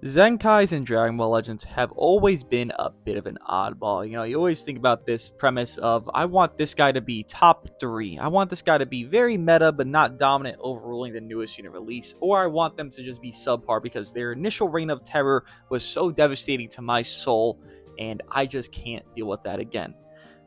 Zenkais in Dragon Ball Legends have always been a bit of an oddball. You always think about this premise of, I want this guy to be top 3. I want this guy to be very meta but not dominant, overruling the newest unit release. Or I want them to just be subpar because their initial reign of terror was so devastating to my soul, and I just can't deal with that again.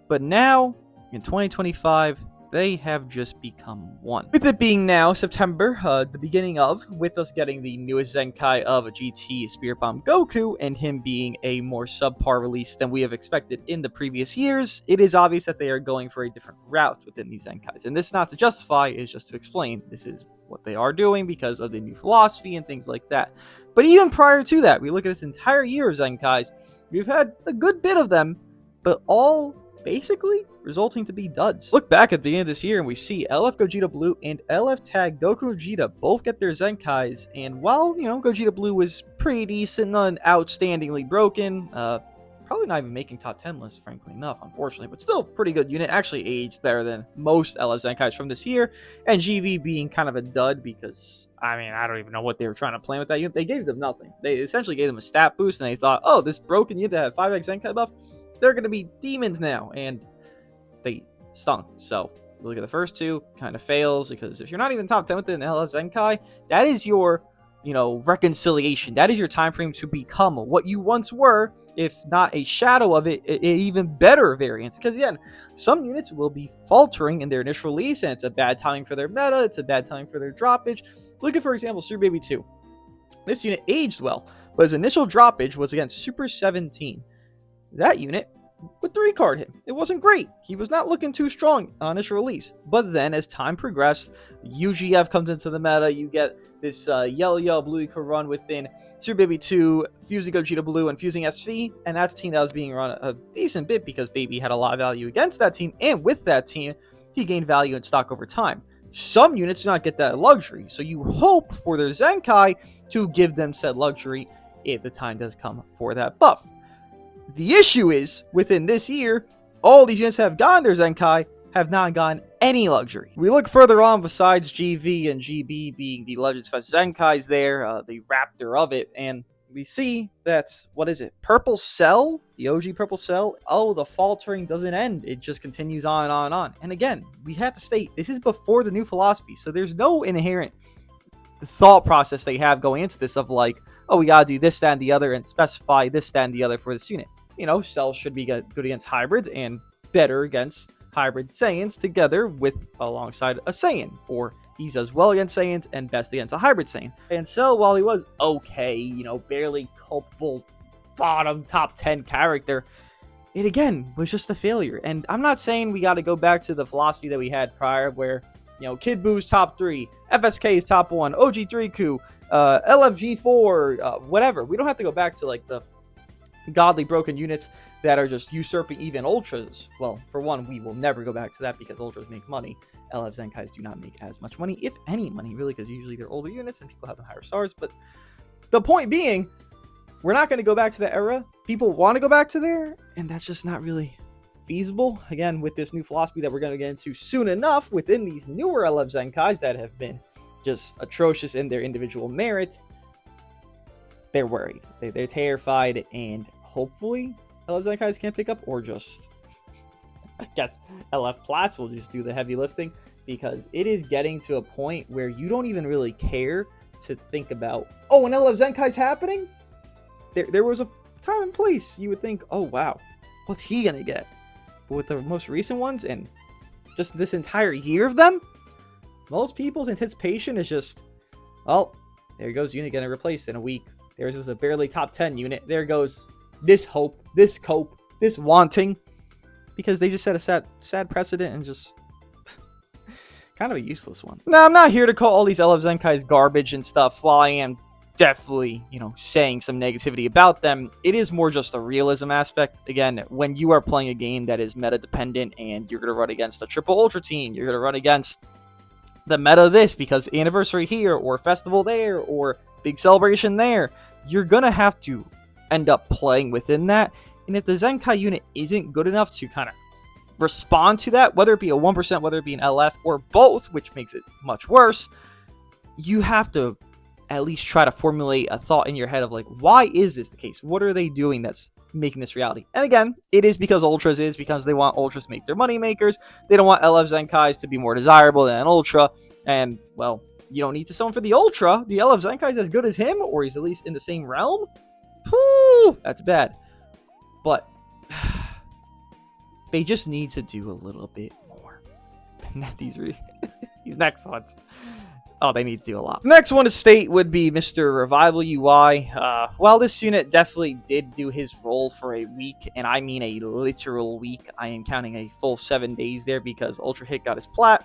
But now, in 2025, they have just become one. With it being now September, the beginning of, with us getting the newest Zenkai of GT Spirit Bomb Goku, and him being a more subpar release than we have expected in the previous years, it is obvious that they are going for a different route within these Zenkais. And this is not to justify, it's just to explain this is what they are doing because of the new philosophy and things like that. But even prior to that, we look at this entire year of Zenkais, we've had a good bit of them, but all basically resulting to be duds. Look back at the end of this year and we see LF Gogeta Blue and LF Tag Goku Vegeta both get their Zenkais, and while, Gogeta Blue was pretty decent and outstandingly broken, probably not even making top 10 lists, frankly enough, unfortunately, but still pretty good unit, actually aged better than most LF Zenkais from this year, and GV being kind of a dud because, I don't even know what they were trying to plan with that unit. They gave them nothing. They essentially gave them a stat boost, and they thought, oh, this broken unit that had 5x Zenkai buff, they're going to be demons now, and they stunk. So look at the first two, kind of fails, because if you're not even top 10 within LF Zenkai, that is your, reconciliation. That is your time frame to become what you once were, if not a shadow of it, an even better variant. Because again, some units will be faltering in their initial release, and it's a bad timing for their meta, it's a bad timing for their droppage. Look at, for example, Super Baby 2. This unit aged well, but his initial droppage was against Super 17. That unit would 3-card him. It wasn't great. He was not looking too strong on his release. But then as time progressed, UGF comes into the meta. You get this yellow blue you could run within Super Baby 2, fusing Gogeta Blue and fusing SV, and that's a team that was being run a decent bit because Baby had a lot of value against that team, and with that team, he gained value in stock over time. Some units do not get that luxury, so you hope for their Zenkai to give them said luxury if the time does come for that buff. The issue is, within this year, all these units that have gotten their Zenkai have not gotten any luxury. We look further on, besides GV and GB being the Legends Fest Zenkais there, the Raptor of it, and we see that, Purple Cell? The OG Purple Cell? Oh, the faltering doesn't end. It just continues on and on and on. And again, we have to state, this is before the new philosophy, so there's no inherent thought process they have going into this of like, oh, we gotta do this, that, and the other, and specify this, that, and the other for this unit. Cells should be good against hybrids and better against hybrid Saiyans together with alongside a Saiyan, or he's as well against Saiyans and best against a hybrid Saiyan. And Cell, while he was okay, barely culpable bottom top 10 character, it again was just a failure. And I'm not saying we got to go back to the philosophy that we had prior where Kid Boo's top 3, FSK is top 1, OG3Ku, LFG4, whatever. We don't have to go back to like the godly broken units that are just usurping even ultras. Well, for one, we will never go back to that because ultras make money. LF Zenkais do not make as much money, if any money, really, because usually they're older units and people have them higher stars. But the point being, we're not going to go back to that era. People want to go back to there, and that's just not really feasible. Again, with this new philosophy that we're going to get into soon enough within these newer LF Zenkais that have been just atrocious in their individual merit, they're worried. They're terrified, and hopefully LF Zenkais can't pick up, or just, I guess, LF Plats will just do the heavy lifting, because it is getting to a point where you don't even really care to think about, oh, an LF Zenkai's happening? There was a time and place you would think, oh, wow, what's he going to get? But with the most recent ones, and just this entire year of them, most people's anticipation is just, oh, there goes unit getting replaced in a week. Theirs was a barely top 10 unit. There goes this hope, this cope, this wanting. Because they just set a sad precedent and just kind of a useless one. Now, I'm not here to call all these LF Zenkais garbage and stuff. While I am definitely, saying some negativity about them, it is more just a realism aspect. Again, when you are playing a game that is meta dependent and you're going to run against a triple ultra team, you're going to run against the meta this because anniversary here, or festival there, or big celebration there, you're going to have to end up playing within that. And if the Zenkai unit isn't good enough to kind of respond to that, whether it be a 1%, whether it be an LF, or both, which makes it much worse, you have to at least try to formulate a thought in your head of like, why is this the case? What are they doing that's making this reality? And again, it is because Ultras. It is because they want Ultras to make their money makers. They don't want LF Zenkais to be more desirable than an Ultra. And, well, you don't need to summon for the Ultra. The LF Zenkai is as good as him, or he's at least in the same realm. Whew, that's bad. But they just need to do a little bit more. these next ones. Oh, they need to do a lot. The next one to state would be Mr. Revival UI. Well, this unit definitely did do his role for a week, and I mean a literal week. I am counting a full 7 days there because Ultra Hit got his plat,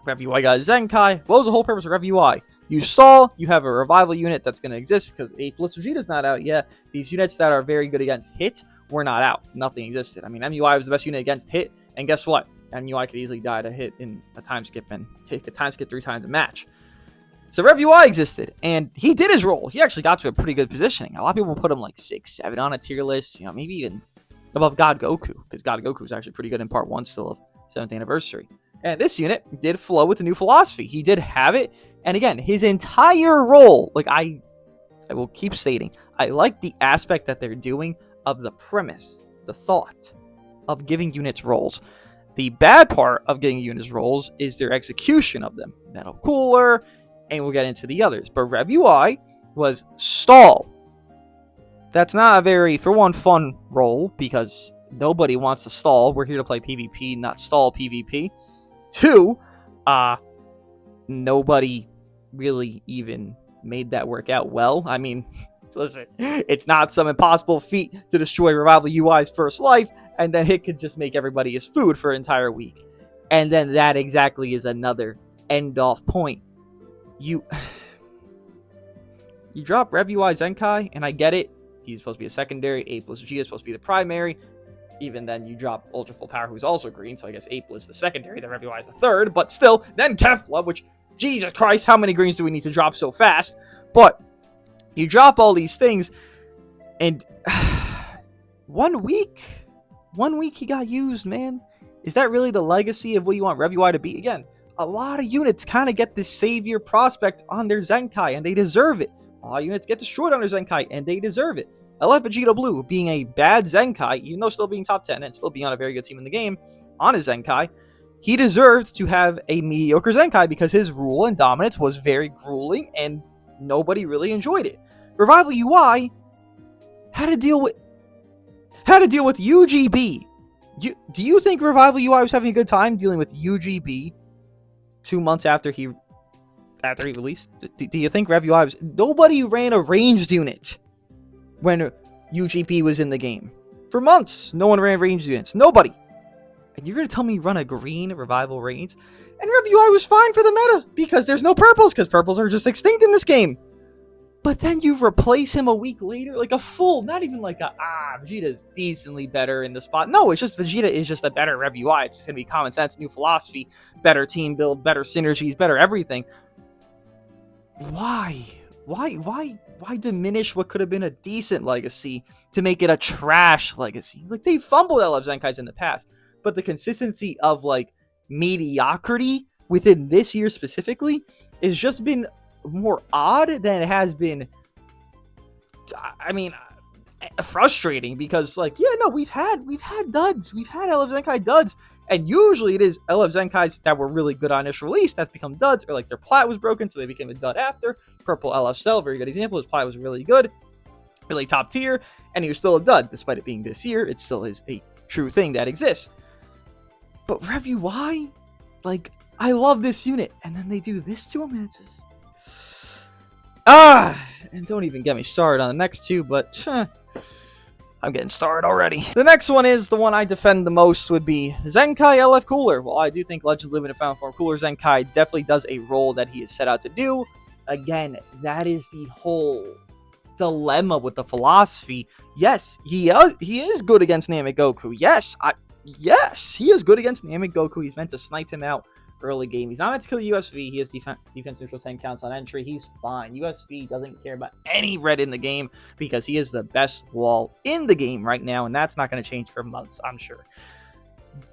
Rev UI got his Zenkai. What was the whole purpose of Rev UI? You stall, you have a Revival unit that's going to exist because A plus Vegeta's not out yet. These units that are very good against Hit were not out. Nothing existed. I mean, MUI was the best unit against Hit, and guess what? MUI could easily die to Hit in a time skip and take a time skip 3 times a match. So Rev UI existed, and he did his role. He actually got to a pretty good positioning. A lot of people put him like 6, 7 on a tier list, you know, maybe even above God Goku, because God Goku was actually pretty good in part 1 still of 7th anniversary. And this unit did flow with the new philosophy. He did have it, and again, his entire role, like I will keep stating, I like the aspect that they're doing of the premise, the thought of giving units roles. The bad part of giving units roles is their execution of them. Metal Cooler, and we'll get into the others. But Rev UI was stall. That's not a very, for one, fun role, because nobody wants to stall. We're here to play PvP, not stall PvP. 2, nobody really even made that work out well. I mean, listen, it's not some impossible feat to destroy Revival UI's first life, and then it could just make everybody his food for an entire week. And then that exactly is another end-off point. You drop Rev UI Zenkai, and I get it. He's supposed to be a secondary. A plus G is supposed to be the primary. Even then, you drop Ultra Full Power, who's also green, so I guess A plus the secondary. Then Rev UI is the third, but still, then Kefla, which, Jesus Christ, how many greens do we need to drop so fast? But you drop all these things, and 1 week he got used, man. Is that really the legacy of what you want Rev UI to be? Again, a lot of units kind of get this savior prospect on their Zenkai, and they deserve it. A lot of units get destroyed on their Zenkai, and they deserve it. LF Vegeta Blue being a bad Zenkai, even though still being top 10 and still being on a very good team in the game, on his Zenkai, he deserved to have a mediocre Zenkai because his rule and dominance was very grueling, and nobody really enjoyed it. Revival UI had to deal with UGB. Do you think Revival UI was having a good time dealing with UGB 2 months after he released? Do you think Rev UI was... Nobody ran a ranged unit when UGP was in the game. For months, no one ran ranged units. Nobody. And you're going to tell me run a green Revival ranged? And Rev UI was fine for the meta, because there's no purples, because purples are just extinct in this game. But then you replace him a week later, like a full, not even like Vegeta's decently better in the spot. No, it's just Vegeta is just a better Rev UI. It's just going to be common sense, new philosophy, better team build, better synergies, better everything. Why? Why diminish what could have been a decent legacy to make it a trash legacy? Like, they fumbled LF Zenkais in the past, but the consistency of, like, mediocrity within this year specifically has just been more odd than it has been, I mean, frustrating, because, like, yeah, no, we've had duds. We've had LF Zenkai duds. And usually it is LF Zenkais that were really good on initial release that's become duds, or like their plat was broken, so they became a dud after. Purple LF Cell, very good example. His plat was really good, really top tier, and he was still a dud. Despite it being this year, it still is a true thing that exists. But Rev UI, like, I love this unit, and then they do this to him, and it just... and don't even get me started on the next two, but... I'm getting started already. The next one is the one I defend the most, would be Zenkai LF Cooler. Well, I do think Legends Live in a Found Form Cooler Zenkai definitely does a role that he is set out to do. Again, that is the whole dilemma with the philosophy. Yes, he is good against Namek Goku. Yes, he is good against Namek Goku. He's meant to snipe him out early game. He's not meant to kill USV. He has defense neutral 10 counts on entry. He's fine. USV doesn't care about any red in the game because he is the best wall in the game right now, and that's not going to change for months, I'm sure.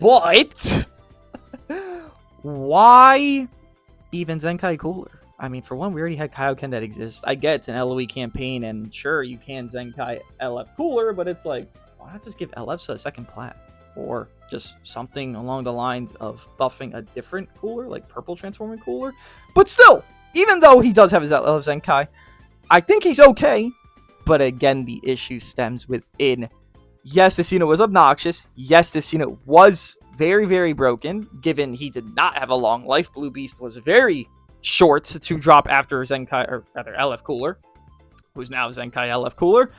But why even Zenkai Cooler? I mean, for one, we already had Kaioken that exists. I get it's an LOE campaign, and sure, you can Zenkai LF Cooler, but it's like, why not just give LF a second plat? Or just something along the lines of buffing a different cooler, like Purple Transforming Cooler. But still, even though he does have his LF Zenkai, I think he's okay. But again, the issue stems within. Yes, this unit was obnoxious. Yes, this unit was very, very broken, given he did not have a long life. Blue Beast was very short to drop after Zenkai, or rather LF Cooler, who's now Zenkai LF Cooler.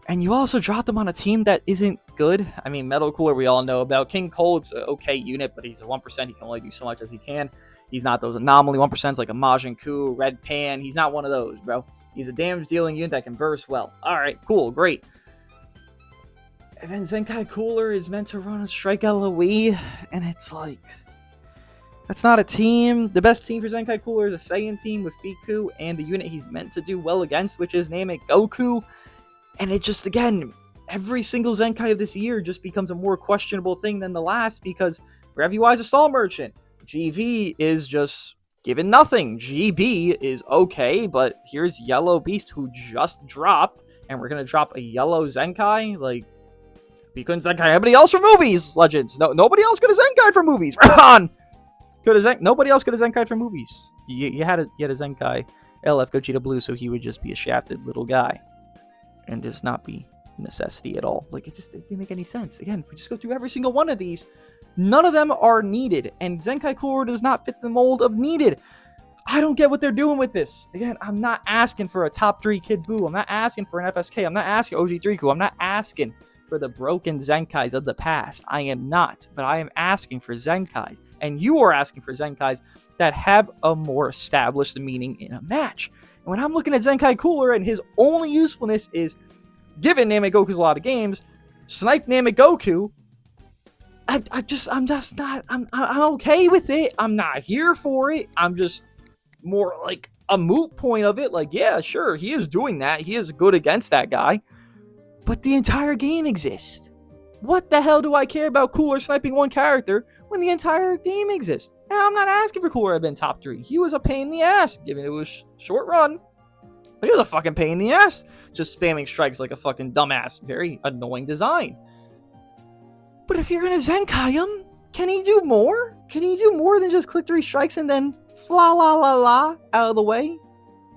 And you also dropped him on a team that isn't good. I mean, Metal Cooler we all know about. King Cold's an okay unit, but he's a 1%. He can only do so much as he can. He's not those anomaly 1%s like a Majin Ku, Red Pan. He's not one of those, bro. He's a damage dealing unit that can burst well. Alright, cool, great. And then Zenkai Cooler is meant to run a Strike LOE, and it's like, that's not a team. The best team for Zenkai Cooler is a Saiyan team with Fiku and the unit he's meant to do well against, which is Namek Goku. And it just, again, every single Zenkai of this year just becomes a more questionable thing than the last, because for Reviewise a Stall Merchant, GV is just given nothing. GB is okay, but here's Yellow Beast, who just dropped, and we're going to drop a Yellow Zenkai? Like, we couldn't Zenkai anybody else for movies, Legends. Nobody else could have Zenkai for movies. Ron! Nobody else could have Zenkai for movies. You had a Zenkai LF Gogeta Blue, so he would just be a shafted little guy and just not be necessity at all. Like, it didn't make any sense. Again, if we just go through every single one of these, none of them are needed, and Zenkai Cooler does not fit the mold of needed. I don't get what they're doing with this. Again, I'm not asking for a top 3 Kid Buu. I'm not asking for an FSK. I'm not asking OG3Ku. I'm not asking for the broken Zenkais of the past. I am not, but I am asking for Zenkais, and you are asking for Zenkais that have a more established meaning in a match. And when I'm looking at Zenkai Cooler and his only usefulness is given Namek Goku's a lot of games, snipe Namek Goku, I'm okay with it. I'm not here for it. I'm just more like a moot point of it. Like, yeah, sure, he is doing that. He is good against that guy. But the entire game exists. What the hell do I care about Cooler sniping one character when the entire game exists? Now, I'm not asking for Cooler to have been top 3. He was a pain in the ass, given it was short run. But he was a fucking pain in the ass, just spamming strikes like a fucking dumbass. Very annoying design. But if you're going to Zenkai him, can he do more? Can he do more than just click 3 strikes and then fla la la la out of the way?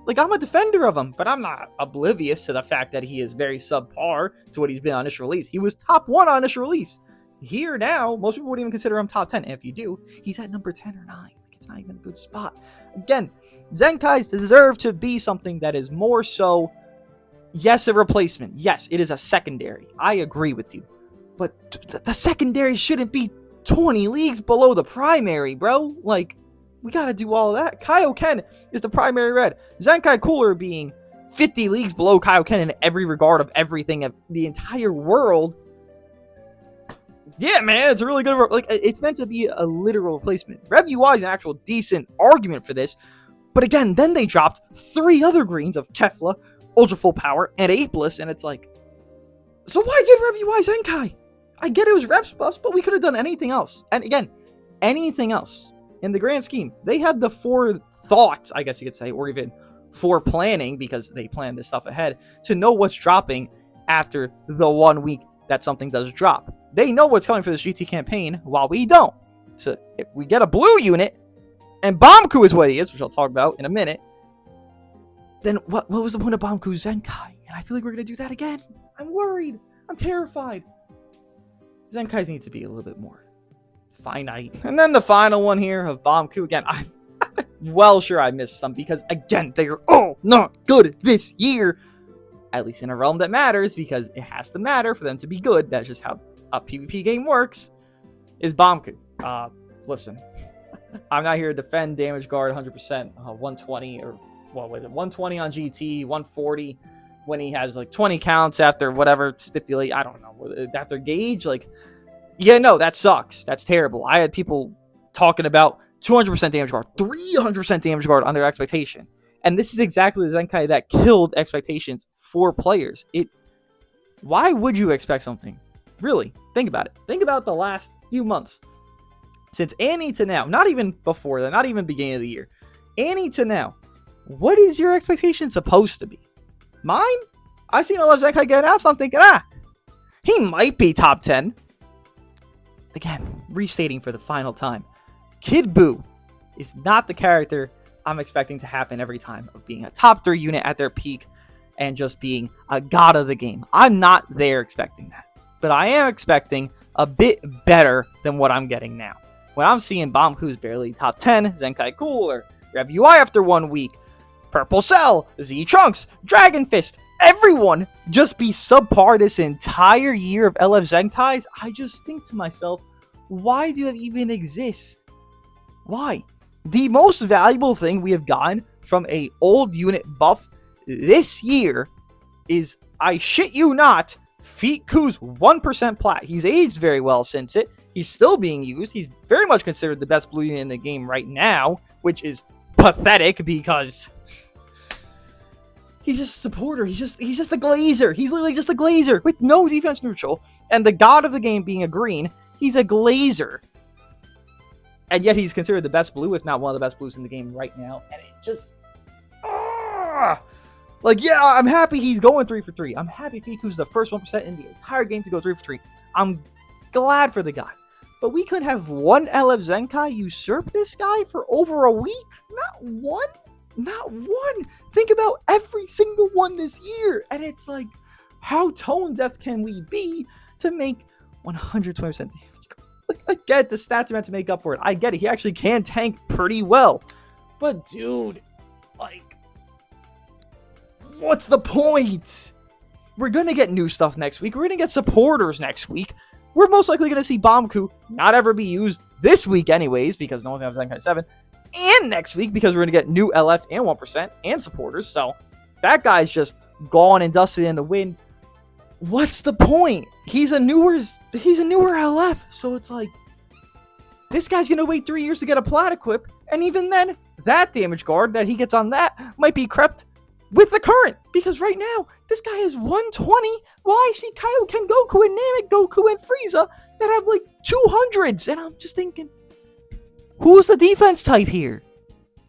Like, I'm a defender of him, but I'm not oblivious to the fact that he is very subpar to what he's been on initial release. He was top 1 on initial release. Here now, most people wouldn't even consider him top 10. And if you do, he's at number 10 or 9. Like, it's not even a good spot. Again, Zenkais deserve to be something that is more so, yes, a replacement. Yes, it is a secondary. I agree with you. But the secondary shouldn't be 20 leagues below the primary, bro. Like, we gotta do all of that. Kaioken is the primary red. Zenkai Cooler being 50 leagues below Kaioken in every regard of everything of the entire world. Yeah, man, it's a really good... Like, it's meant to be a literal replacement. Rev-UI is an actual decent argument for this. But again, then they dropped 3 other greens of Kefla, Ultra Full Power, and Apeless, and it's like... So why did Rev-UI Zenkai? I get it was reps buffs, but we could have done anything else. And again, anything else. In the grand scheme, they had the forethought, I guess you could say, or even planning, because they planned this stuff ahead, to know what's dropping after the 1 week that something does drop. They know what's coming for this GT campaign, while we don't. So if we get a blue unit, and Bomku is what he is, which I'll talk about in a minute, then what was the point of Bomku Zenkai? And I feel like we're going to do that again. I'm worried. I'm terrified. Zenkais need to be a little bit more finite. And then the final one here of Bomku. Again, I'm well sure I missed some, because again, they are all not good this year. At least in a realm that matters, because it has to matter for them to be good. That's just how a PvP game works, is Bomku. Listen, I'm not here to defend Damage Guard 100%, 120, or what was it, 120 on GT, 140 when he has like 20 counts after whatever stipulate, I don't know, after gauge, like, yeah, no, that sucks. That's terrible. I had people talking about 200% damage guard, 300% damage guard under expectation. And this is exactly the Zenkai that killed expectations for players. Why would you expect something? Really, think about it. Think about the last few months. Since Annie to now, not even before that, not even beginning of the year. Annie to now, what is your expectation supposed to be? Mine? I seen LF Zenkai get announced, I'm thinking, he might be top 10. Again, restating for the final time, Kid Buu is not the character I'm expecting to happen every time of being a top 3 unit at their peak and just being a god of the game. I'm not there expecting that. But I am expecting a bit better than what I'm getting now. When I'm seeing Banku's barely top 10, Zenkai Cooler, Rev UI after 1 week, Purple Cell, Z Trunks, Dragon Fist, everyone just be subpar this entire year of LF Zenkais, I just think to myself, why do that even exist? Why? The most valuable thing we have gotten from a old unit buff this year is, I shit you not, Feetku's 1% plat. He's aged very well since it. He's still being used. He's very much considered the best blue unit in the game right now, which is pathetic because he's just a supporter. He's just a glazer. He's literally just a glazer with no defense neutral. And the god of the game being a green, he's a glazer. And yet he's considered the best blue, if not one of the best blues in the game right now. And it just... Like, yeah, I'm happy he's going 3 for 3. I'm happy Feetku's the first 1% in the entire game to go 3 for 3. I'm glad for the guy. But we could have one LF Zenkai usurp this guy for over a week? Not one? Not one! Think about every single one this year. And it's like, how tone deaf can we be to make 120% damage? Like, I get the stats are meant to make up for it. I get it. He actually can tank pretty well. But, dude, like, what's the point? We're going to get new stuff next week. We're going to get supporters next week. We're most likely going to see Banku not ever be used this week anyways, because no one's going to have Zenkai 7. And next week, because we're going to get new LF and 1% and supporters. So, that guy's just gone and dusted in the wind. What's the point? He's a newer LF. So, it's like, this guy's going to wait 3 years to get a plat equip. And even then, that damage guard that he gets on that might be crept with the current, because right now, this guy is 120, while I see Kaioken Goku and Namek Goku and Frieza that have like 200s, and I'm just thinking, who's the defense type here?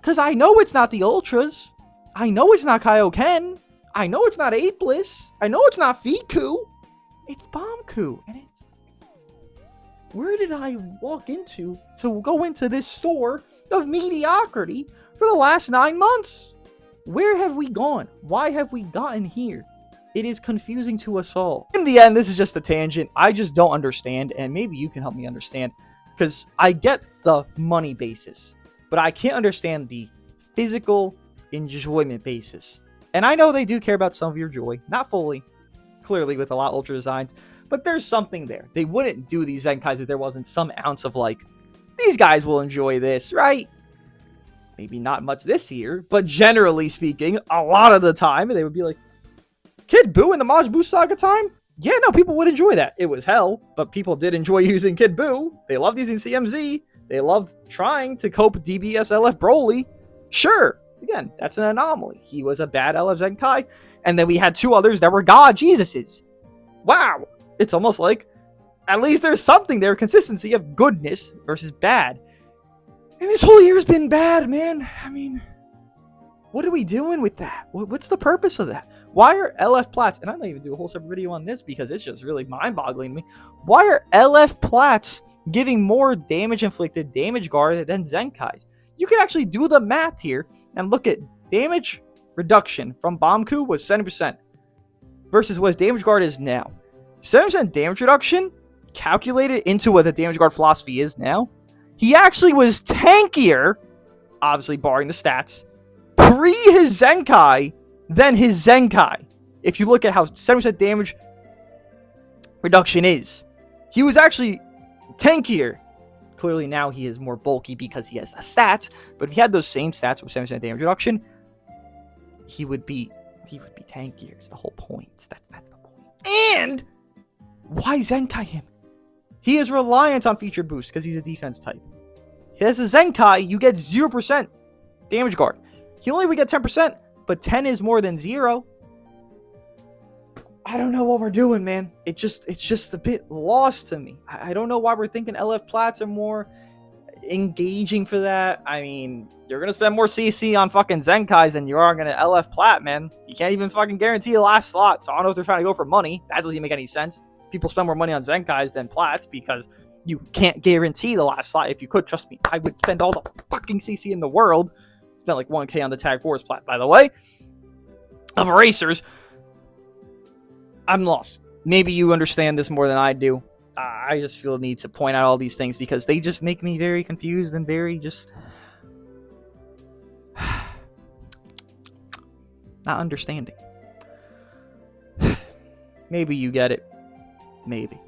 Because I know it's not the Ultras, I know it's not Kaioken, I know it's not Apeless, I know it's not Feetku, it's Banku, and it's, where did I walk into to go into this store of mediocrity for the last 9 months? Where have we gone? Why have we gotten here? It is confusing to us all. In the end, this is just a tangent. I just don't understand, and maybe you can help me understand, because I get the money basis, but I can't understand the physical enjoyment basis. And I know they do care about some of your joy, not fully, clearly with a lot of Ultra designs, but there's something there. They wouldn't do these Zenkais if there wasn't some ounce of like, these guys will enjoy this, right? Maybe not much this year, but generally speaking, a lot of the time, they would be like, Kid Buu in the Majin Buu Saga time? Yeah, no, people would enjoy that. It was hell, but people did enjoy using Kid Buu. They loved using CMZ. They loved trying to cope DBS LF Broly. Sure, again, that's an anomaly. He was a bad LF Zenkai, and then we had 2 others that were God Jesuses. Wow, it's almost like, at least there's something there, consistency of goodness versus bad. And this whole year's been bad, man. I mean, what are we doing with that? What's the purpose of that? Why are LF plats, and I might even do a whole separate video on this because it's just really mind-boggling to me. Why are LF plats giving more damage inflicted damage guard than Zenkais? You can actually do the math here and look at damage reduction from Banku was 70% versus what his damage guard is now. 70% damage reduction calculated into what the damage guard philosophy is now. He actually was tankier, obviously barring the stats, pre his Zenkai than his Zenkai. If you look at how 70% damage reduction is, he was actually tankier. Clearly now he is more bulky because he has the stats, but if he had those same stats with 70% damage reduction, he would be tankier. It's the whole point. That's the point. And why Zenkai him? He is reliant on feature boost because he's a defense type. He has a Zenkai, you get 0% damage guard. He only would get 10%, but 10 is more than 0. I don't know what we're doing, man. It's just a bit lost to me. I don't know why we're thinking LF plats are more. engaging for that. I mean, you're gonna spend more CC on fucking Zenkais than you are gonna LF Plat, man. You can't even fucking guarantee the last slot. So I don't know if they're trying to go for money. That doesn't even make any sense. People spend more money on Zenkais than Plats because you can't guarantee the last slot. If you could, trust me, I would spend all the fucking CC in the world. Spent like 1k on the Tag Force Plat, by the way. Of erasers. I'm lost. Maybe you understand this more than I do. I just feel the need to point out all these things because they just make me very confused and very just not understanding. Maybe you get it. Maybe.